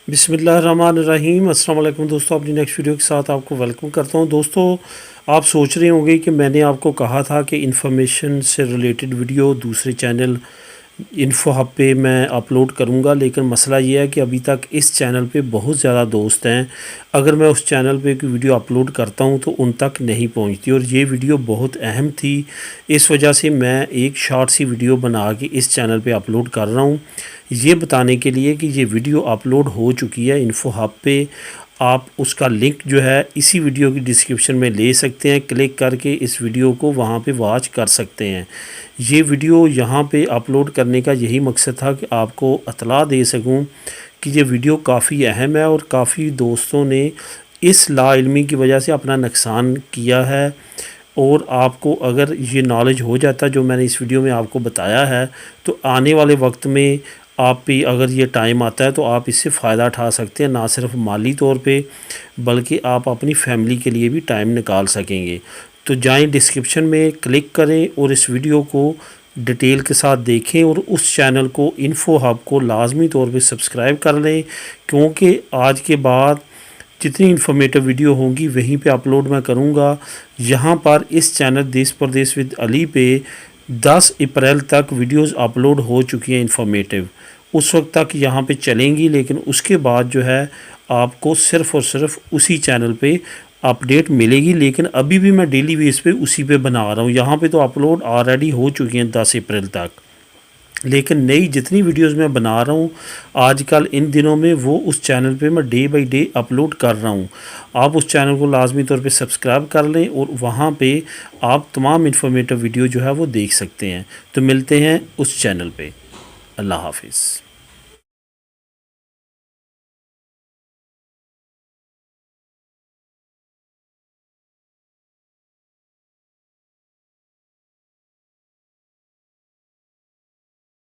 बिस्मिल्लाहिर्रहमानिर्रहीम। अस्सलाम वालेकुम दोस्तों, अपनी नेक्स्ट वीडियो के साथ आपको वेलकम करता हूं। दोस्तों, आप सोच रहे होंगे कि मैंने आपको कहा था कि इन्फॉर्मेशन से रिलेटेड वीडियो दूसरे चैनल इन्फो हब पे मैं अपलोड करूंगा, लेकिन मसला ये है कि अभी तक इस चैनल पे बहुत ज़्यादा दोस्त हैं। अगर मैं उस चैनल पे कोई वीडियो अपलोड करता हूं तो उन तक नहीं पहुंचती, और ये वीडियो बहुत अहम थी। इस वजह से मैं एक शॉर्ट सी वीडियो बना के इस चैनल पे अपलोड कर रहा हूं, ये बताने के लिए कि ये वीडियो अपलोड हो चुकी है इन्फो हब पे। आप उसका लिंक जो है इसी वीडियो की डिस्क्रिप्शन में ले सकते हैं, क्लिक करके इस वीडियो को वहाँ पे वॉच कर सकते हैं। ये वीडियो यहाँ पे अपलोड करने का यही मकसद था कि आपको इत्तला दे सकूँ कि ये वीडियो काफ़ी अहम है, और काफ़ी दोस्तों ने इस लाइल्मी की वजह से अपना नुकसान किया है। और आपको अगर ये नॉलेज हो जाता जो मैंने इस वीडियो में आपको बताया है, तो आने वाले वक्त में आप भी अगर ये टाइम आता है तो आप इससे फ़ायदा उठा सकते हैं, ना सिर्फ माली तौर पे बल्कि आप अपनी फैमिली के लिए भी टाइम निकाल सकेंगे। तो जाएं, डिस्क्रिप्शन में क्लिक करें और इस वीडियो को डिटेल के साथ देखें, और उस चैनल को इन्फो हब को लाजमी तौर पे सब्सक्राइब कर लें, क्योंकि आज के बाद जितनी इन्फॉर्मेटिव वीडियो होंगी वहीं पे अपलोड मैं करूँगा। यहाँ पर इस चैनल देश परदेश विद अली पे 10 अप्रैल तक वीडियोस अपलोड हो चुकी हैं इन्फॉर्मेटिव, उस वक्त तक यहाँ पे चलेंगी। लेकिन उसके बाद जो है आपको सिर्फ़ और सिर्फ उसी चैनल पे अपडेट मिलेगी, लेकिन अभी भी मैं डेली बेस पे उसी पे बना रहा हूँ। यहाँ पे तो अपलोड ऑलरेडी हो चुकी हैं 10 अप्रैल तक, लेकिन नई जितनी वीडियोस मैं बना रहा हूँ आजकल इन दिनों में, वो उस चैनल पे मैं डे बाय डे अपलोड कर रहा हूँ। आप उस चैनल को लाजमी तौर पे सब्सक्राइब कर लें, और वहाँ पे आप तमाम इन्फॉर्मेटिव वीडियो जो है वो देख सकते हैं। तो मिलते हैं उस चैनल पे। अल्लाह हाफिज़।